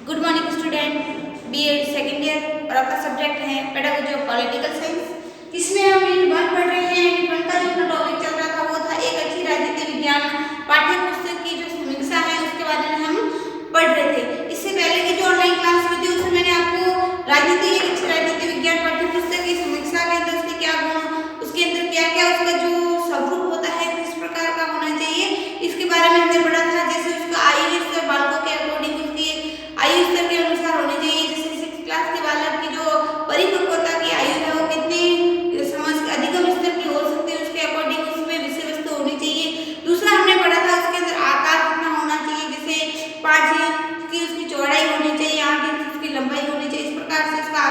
Good morning student, BEd second year और आपका subject है पेडागोजी ऑफ पॉलिटिकल साइंस। इसमें हम यूनिट 1 पढ़ रहे हैं। यूनिट 1 का जो अपना टॉपिक चल रहा था वो था एक अच्छी राजनीति विज्ञान पाठ्य पुस्तक की जो समीक्षा है उसके बारे में हम पढ़ रहे थे। इससे पहले की जो ऑनलाइन क्लास हुई थी उसमें मैंने आपको राजनीति एक अच्छी राजनीति विज्ञान पाठ्य पुस्तक की समीक्षा के अंदर उसके क्या गुण, उसके अंदर क्या क्या उसका जो स्वरूप होता है किस प्रकार का होना चाहिए इसके बारे में हमने पढ़ा था। जैसे उसका आयु स्तर बालकों के अकॉर्डिंग उसकी आयु स्तर के अनुसार होनी चाहिए। जैसे 6 क्लास के बालक की जो परिपक्वता की आयु है वो कितनी समझ अधिगम स्तर की हो सकती है उसके अकॉर्डिंग उसमें विषय वस्तु होनी चाहिए। दूसरा हमने पढ़ा था उसके अंदर आकार कितना होना चाहिए। जैसे 5 इंच की उसकी चौड़ाई होनी चाहिए, 8 इंच उसकी लंबाई होनी चाहिए, इस प्रकार से उसका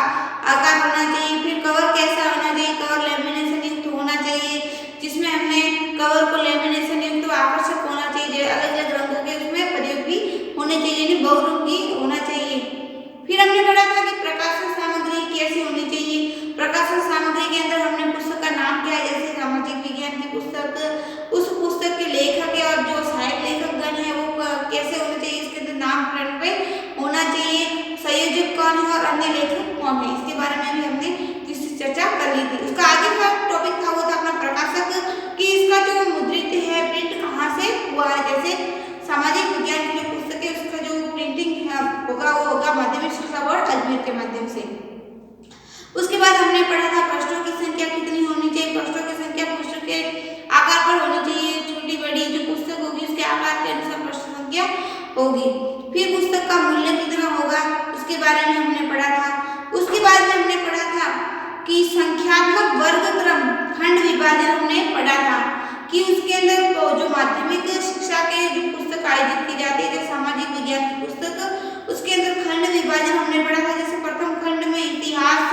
आकार होना चाहिए। फिर कवर कैसा होना चाहिए, कवर लेमिनेशन युक्त होना चाहिए जिसमें हमने कवर को लेमिनेशन युक्त आकर्षक होना चाहिए, अलग अलग रंगों के उसमें प्रयोग भी होने चाहिए, यानी बहुरंगी होना चाहिए। फिर हमने पढ़ा था कि प्रकाशन सामग्री कैसी होनी चाहिए। प्रकाशन सामग्री के अंदर हमने पुस्तक का नाम क्या है, जैसे सामाजिक विज्ञान की पुस्तक, उस पुस्तक के लेखक है और जो सहायक लेखक गण है वो कैसे होने चाहिए, इसके अंदर नाम फ्रंट पे होना चाहिए, संयोजक कौन है और अन्य लेखक कौन है, इसके बारे में भी हमने चर्चा कर ली थी। उसका आगे का टॉपिक था वो था अपना प्रकाशक कि इसका जो मुद्रित है प्रिंट कहाँ से हुआ है। जैसे सामाजिक विज्ञान की जो पुस्तक है उसका जो प्रिंटिंग होगा वो होगा माध्यमिक शिक्षा बोर्ड अजमेर के माध्यम से। उसके बाद हमने पढ़ा था पृष्ठों की संख्या कितनी होनी चाहिए। पृष्ठों की संख्या पुस्तक के आकार पर होनी चाहिए, छोटी बड़ी जो पुस्तक होगी उसके आकार के अनुसार पृष्ठ संख्या होगी। फिर पुस्तक का मूल्य कितना होगा उसके बारे में हमने पढ़ा था। उसके बाद में हमने पढ़ा था कि संख्यात्मक वर्ग क्रम खंड विभाजन हमने पढ़ा था कि उसके अंदर जो माध्यमिक शिक्षा के जो पुस्तक आयोजित की जाती है, जैसे सामाजिक विज्ञान की पुस्तक, उसके अंदर खंड विभाजन हमने पढ़ा था। जैसे प्रथम खंड में इतिहास,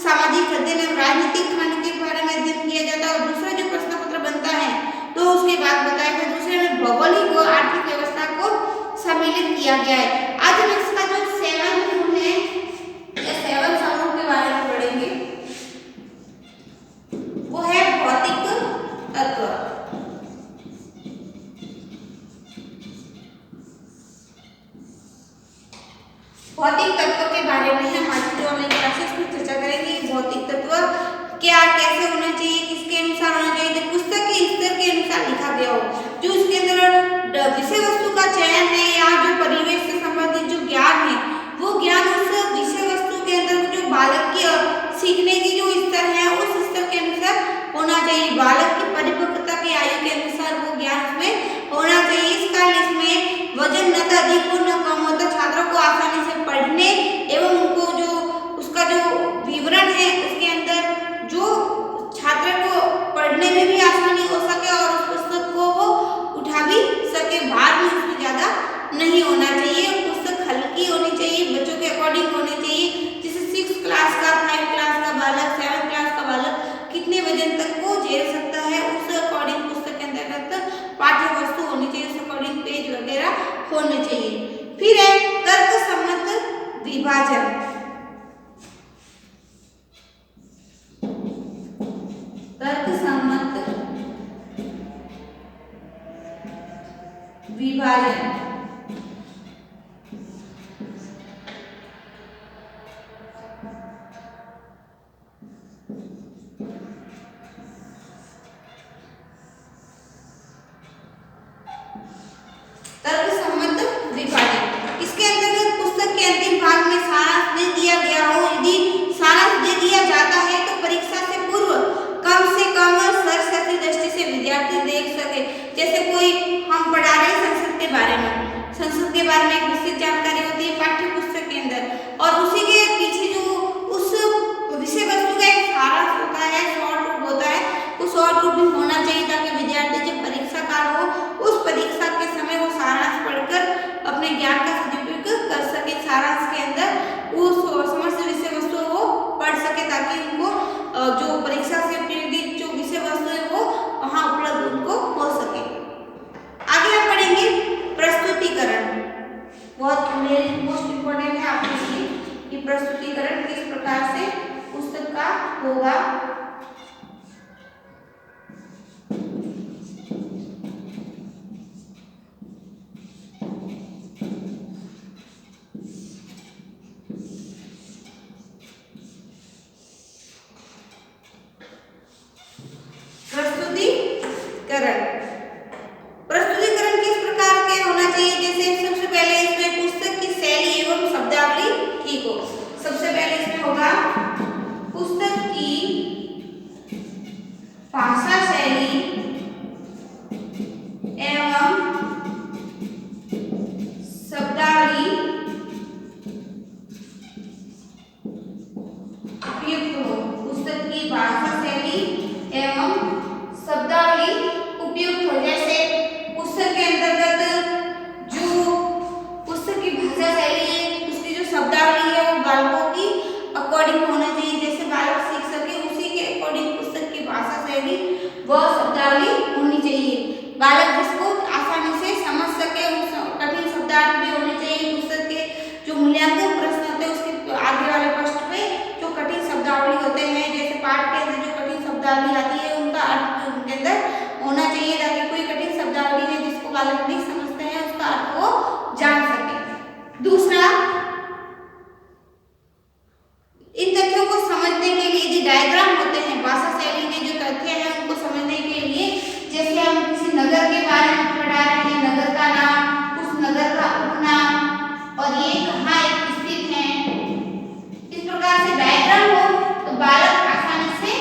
सामाजिक अध्ययन एवं राजनीतिक खंड के बारे में अध्ययन किया जाता है और दूसरा जो प्रश्न पत्र बनता है तो उसके बाद बताया गया दूसरे में भौगोलिक और आर्थिक व्यवस्था को सम्मिलित किया गया है। आज हम इसका जो 7 है या 7 समूह के बारे में पढ़ेंगे वो है भौतिक तत्व। भौतिक तत्व के बारे में हम आज की ऑनलाइन क्लासेस में चर्चा करेंगे। भौतिक तत्व क्या कैसे होना चाहिए, किसके अनुसार होना चाहिए, तो पुस्तक के स्तर के अनुसार लिखा गया हो। जो इसके अंदर विषय वस्तु का चयन है या जो परिवेश से संबंधित जो ज्ञान है वो ज्ञान उस विषय वस्तु के अंदर जो बालक की सीखने की जो स्तर है उस स्तर के अनुसार होना चाहिए। बालक की परिपक्वता की आयु के अनुसार वो ज्ञान उसमें होना चाहिए। इस कारण इसमें वजन न तो अधिक हो न कम हो, तो छात्रों को आसानी से पढ़ने एवं उनको जो उसका जो विवरण है उसके अंदर जो छात्र को पढ़ने में भी आसानी हो सके और उस पुस्तक को वो उठा भी सके। भार भी उसमें ज्यादा नहीं होना चाहिए, पुस्तक हल्की होनी चाहिए, बच्चों के अकॉर्डिंग होनी चाहिए। जैसे 6 क्लास का, 5 क्लास का बालक, 7 क्लास का बालक कितने वजन तक को झेल सकता है उस अकॉर्डिंग पुस्तक के अंतर्गत पाठ्य वस्तु होनी चाहिए, उस अकॉर्डिंग पेज वगैरह होने चाहिए। फिर है तर्क सम्मत विभाजन। तर्क सम्मत विभाजन इसके अंतर्गत पुस्तक के अंतिम भाग में सारांश दे दिया गया हो। यदि सारांश दे दिया जाता है तो परीक्षा से पूर्व कम से कम सरसती दृष्टि से विद्यार्थी देख सके। जैसे कोई हम पढ़ा रहे हैं संसद के बारे में, संसद के बारे में एक विस्तृत जानकारी होती है पाठ्य पुस्तक के अंदर और उसी के पीछे जो उस विषय वस्तु का एक सारांश होता है, शॉर्ट रूप होता है, वो शॉर्ट रूप भी होना चाहिए ताकि विद्यार्थी जब परीक्षा काल हो उस परीक्षा के समय वो सारांश पढ़कर अपने ज्ञान का सदुपयोग कर सके। सारांश के अंदर उस समस्त विषय वस्तु वो पढ़ सके ताकि उनको जो परीक्षा से प्रेरित जो विषय वस्तु है वो वहाँ उपलब्ध उनको हो सके। आगे हम पढ़ेंगे प्रस्तुतिकरण। बहुत मोस्ट इम्पोर्टेंट है आपके लिए कि प्रस्तुतिकरण किस प्रकार से पुस्तक का होगा। अकॉर्डिंग होना चाहिए, जैसे बालक सीख सके उसी के अकॉर्डिंग पुस्तक की भाषा शैली व शब्दावली होनी चाहिए। बालक जिसको आसानी से समझ सके, उस कठिन शब्दावली भी होनी चाहिए। पुस्तक के जो मूल्यांकन प्रश्न होते हैं उसके आगे वाले पृष्ठ पे जो कठिन शब्दावली होते हैं, जैसे पाठ के अंदर जो कठिन शब्दावली आती है उनका अर्थ उनके अंदर होना चाहिए, ताकि कोई कठिन शब्दावली है जिसको बालक नहीं समझते हैं उसका अर्थ वो जान सके। दूसरा, इन तथ्यों को समझने के लिए यदि डायग्राम होते हैं, भाषा शैली के जो तथ्य हैं उनको समझने के लिए, जैसे हम किसी नगर के बारे में पढ़ा रहे हैं, नगर का नाम, उस नगर का उपनाम और ये कहाँ स्थित है, इस प्रकार से डायग्राम हो तो बालक आसानी से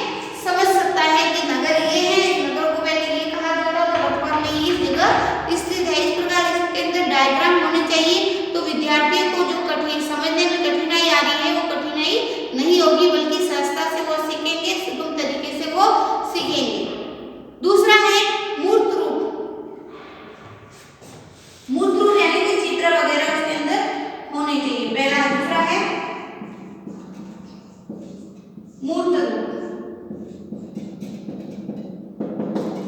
समझ सकता है कि नगर ये है, इस नगर को पहले ये कहा जाता था, वर्तमान में ये जगह स्थित है। इस प्रकार इसके अंदर डायग्राम होने चाहिए, तो विद्यार्थियों को जो कठिन समझने में कठिनाई आ रही है वो कठिनाई नहीं होगी, बल्कि सहजता से वो सीखेंगे, सुगम तरीके से वो सीखेंगे। दूसरा है मूर्त रूप। मूर्त रूप यानी कि चित्र वगैरह उसके अंदर होने चाहिए, पहला। दूसरा है मूर्त रूप,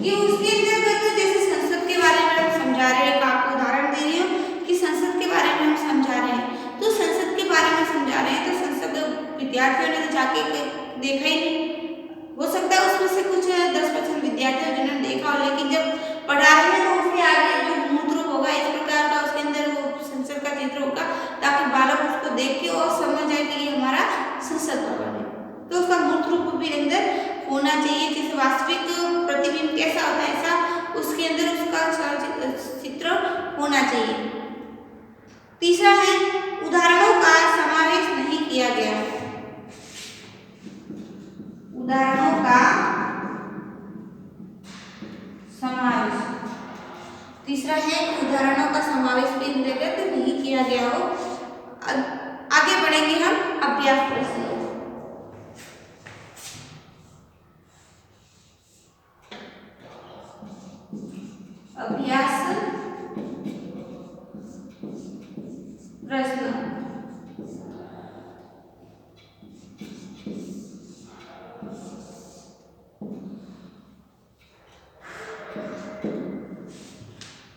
ये उसके अंतर्गत जैसे संसद के बारे में हम समझा रहे हैं, आपको उदाहरण दे रही हूँ कि संसद के बारे में हम समझा रहे हैं, तो संसद के बारे में समझा रहे हैं तो संसद विद्यार्थियों ने तो जाके देखा ही नहीं, हो सकता है उसमें से कुछ 10% विद्यार्थी जिन्होंने देखा हो, लेकिन जब पढ़ा रहे हैं तो उसके आगे जो मूर्त रूप होगा इस प्रकार का उसके अंदर वो संसद का चित्र होगा, ताकि बालक उसको देख के और समझ जाए कि ये हमारा संसद भवन है, तो उसका मूर्त रूप भी अंदर होना चाहिए। जैसे वास्तविक प्रतिबिंब कैसा होता है ऐसा उसके अंदर उसका चित्र होना चाहिए। तीसरा है उदाहरणों का समावेश नहीं किया गया, उदाहरणों का समावेश। तीसरा है उदाहरणों का समावेश भी अंतर्गत नहीं किया गया हो। आगे बढ़ेंगे हम अभ्यास प्रश्न। अभ्यास प्रश्न।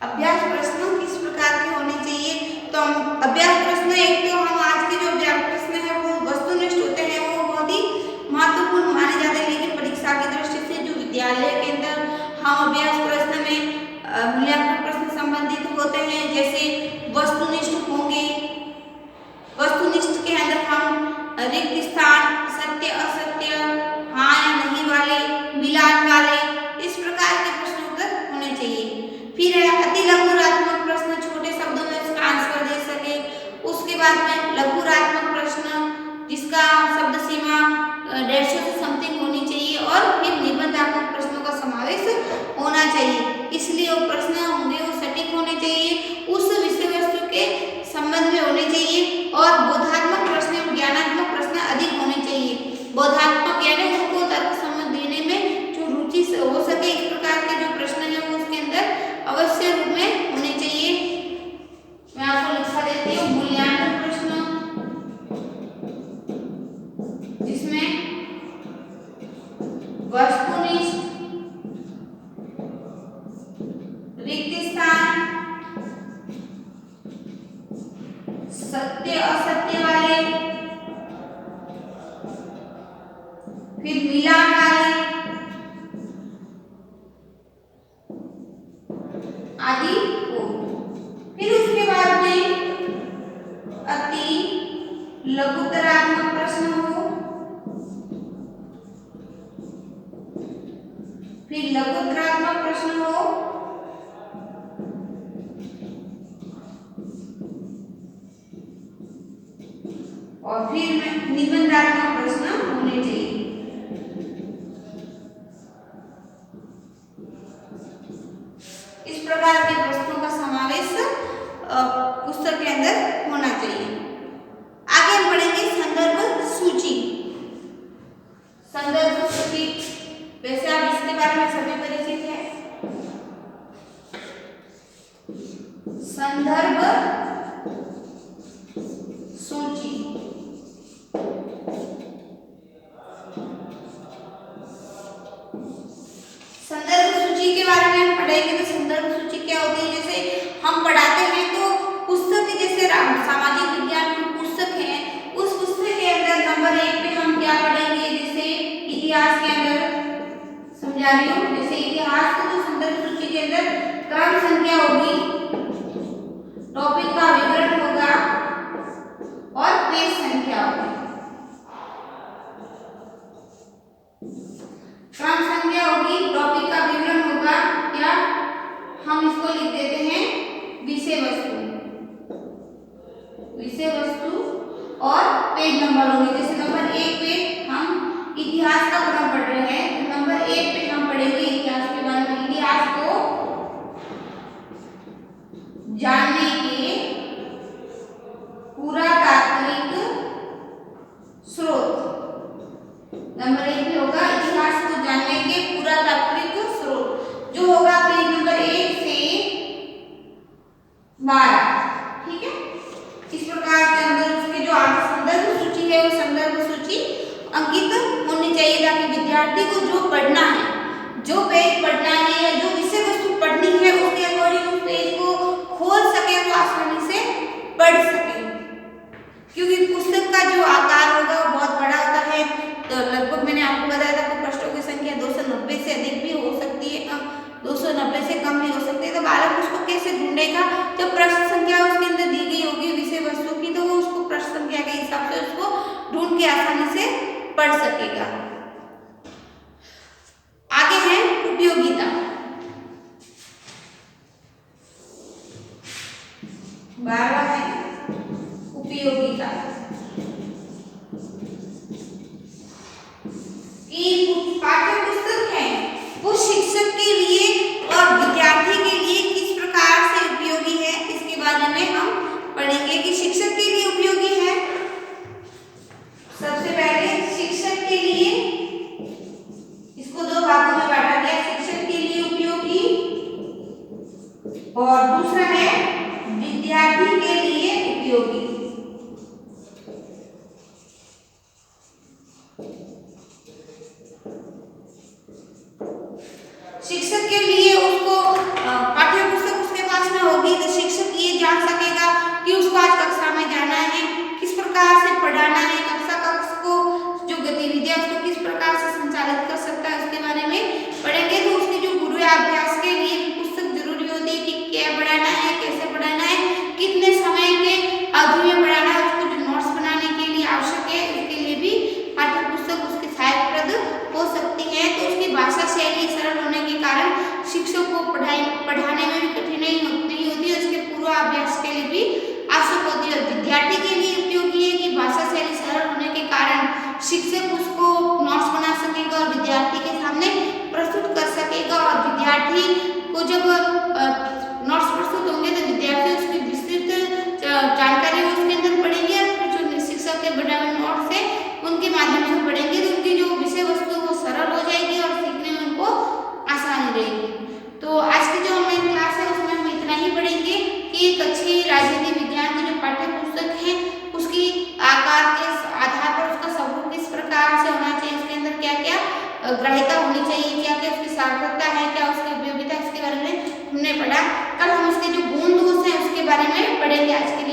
अभ्यास प्रश्न किस प्रकार के होने चाहिए, तो हम अभ्यास प्रश्न, एक तो हम आज के जो अभ्यास प्रश्न है वो वस्तुनिष्ठ होते हैं, वो बहुत ही महत्वपूर्ण माने जाते हैं, लेकिन परीक्षा की दृष्टि से जो विद्यालय के अंदर हम अभ्यास प्रश्न में मूल्यांकन प्रश्न संबंधित होते हैं, जैसे वस्तुनिष्ठ होंगे। वस्तुनिष्ठ के अंदर हम रिक्त स्थान, सत्य असत्य, हाँ या नहीं वाले, मिलान वाले, इस प्रकार के प्रश्न उत्तर होने चाहिए। फिर है अति लघुरात्मक प्रश्न, छोटे शब्दों में उसका आंसर दे सके। उसके बाद में लघुरात्मक प्रश्न जिसका शब्द सीमा 150 से समथिंग होनी चाहिए, और फिर निबंधात्मक प्रश्नों का समावेश होना चाहिए। इसलिए वो प्रश्न होंगे वो सटीक होने चाहिए, उस विषय वस्तु के संबंध में होने चाहिए, और बोधात्मक प्रश्न एवं ज्ञानात्मक प्रश्न अधिक होने चाहिए। बोधात्मक यानी उनको तर्क समझ देने में जो रुचि हो सके, इस प्रकार के जो प्रश्न है वो उसके अंदर अवश्य रूप में होने चाहिए। मैं आपको लिखा देती हूँ मूल्यांकन प्रश्न, जिसमें वस्तुनिष्ठ, रिक्त स्थान, सत्य असत्य वाले, फिर मिलान वाले आदि हो। फिर उसके बाद में अति लघुतरात्मक प्रश्न हो, फिर लघुतरात्मक प्रश्न हो, और फिर निबंधात्मक प्रश्न होने चाहिए। इस प्रकार के प्रश्नों का समावेश पुस्तक के अंदर होना चाहिए। आगे हम पढ़ेंगे संदर्भ सूची। संदर्भ सूची, वैसे आप इसके बारे में सभी परिचित हैं। संदर्भ सूची विषय वस्तु और पेज नंबर होंगे। जैसे नंबर 1 पे हम इतिहास का क्रम पढ़ रहे हैं, तो नंबर 1 पे हम पढ़ेंगे इतिहास के बारे में। इतिहास को जानने के पुरातात्विक स्रोत। नंबर 1 पे होगा इतिहास को जानने के पुरातात्विक स्रोत, जो होगा पेज नंबर 1 से 12। ठीक है, इस प्रकार के अंदर उसके जो आगे संदर्भ सूची है, वो संदर्भ सूची अंकित होनी चाहिए, ताकि विद्यार्थी को जो पढ़ना है, जो पेज पढ़ना है या जो विषय वस्तु पढ़नी है, उसके अकॉर्डिंग उस पेज को खोल सके, तो आसानी से पढ़ सके। क्योंकि पुस्तक का जो आकार होगा वो बहुत बड़ा होता है, तो लगभग मैंने आपको बताया था कि पृष्ठों की संख्या 290 से अधिक भी हो सकती है, 290 से कम भी हो सकती है। तो बालक उसको कैसे ढूंढेगा? जब पृष्ठ संख्या उसके अंदर दी गई होगी विषय वस्तु की, तो वो उसको पृष्ठ संख्या के हिसाब से उसको ढूंढ के आसानी से पढ़ सकेगा। आगे है उपयोगिता। 12वां है उपयोगिता। पाठ्य पुस्तक है वो शिक्षक के लिए और विद्यार्थी के लिए किस प्रकार से उपयोगी है, इसके बारे में हम पढ़ेंगे कि शिक्षक के लिए उपयोगी है। सबसे पहले शिक्षक के लिए, इसको दो भागों में बांटा गया, शिक्षक के लिए उपयोगी और दूसरा है विद्यार्थी के लिए उपयोगी। शिक्षक के लिए उसको पाठ्य पुस्तक उसके पास में होगी, तो शिक्षक ये जान सकेगा कि उसको आज कक्षा में जाना है, किस प्रकार से पढ़ाना है, कक्षा को जो गतिविधियां उसको किस प्रकार से संचालित कर सकता है, उसके बारे में पढ़ेंगे। तो उसके जो पूर्वाभ्यास के लिए पुस्तक जरूरी होती है कि क्या पढ़ाना है, कैसे पढ़ाना है, कितने समय के अवधि में पढ़ाना है, उसको जो नोट्स बनाने के लिए आवश्यक है, उसके लिए भी पाठ्य पुस्तक उसके सहायकप्रद हो सकती है। तो उसकी भाषा शैली सरल होने के कारण शिक्षक को पढ़ाने में भी कठिनाई नहीं होती है, उसके पूर्वाभ्यास के लिए भी आवश्यक होती है। और विद्यार्थी के लिए उपयोगी है कि भाषा शैली सरल होने के कारण शिक्षक उसको नोट्स बना सकेगा और विद्यार्थी के सामने प्रस्तुत कर सकेगा। और विद्यार्थी को जब नोट्स प्रस्तुत होंगे तो विद्यार्थी उसकी विस्तृत जानकारी उसके अंदर पढ़ेंगे, और फिर जो शिक्षक के बनाए हुए नोट्स है उनके माध्यम से पढ़ेंगे, तो उनकी जो विषय वस्तु वो सरल हो जाएगी और सीखने में उनको आसानी रहेगी। तो आज की जो ऑनलाइन क्लास है उसमें हम इतना ही पढ़ेंगे कि एक अच्छी राजनीति विज्ञान की जो पाठ्य पुस्तक है उसकी आकार के आधार पर उसका स्वरूप किस प्रकार से होना चाहिए, उसके अंदर क्या क्या ग्राह्यता होनी चाहिए, क्या क्या उसकी सार्थकता है, क्या उसकी उपयोगिता, इसके बारे में हमने पढ़ा। कल हम उसके जो गुण दोष है उसके बारे में पढ़ेंगे। आज के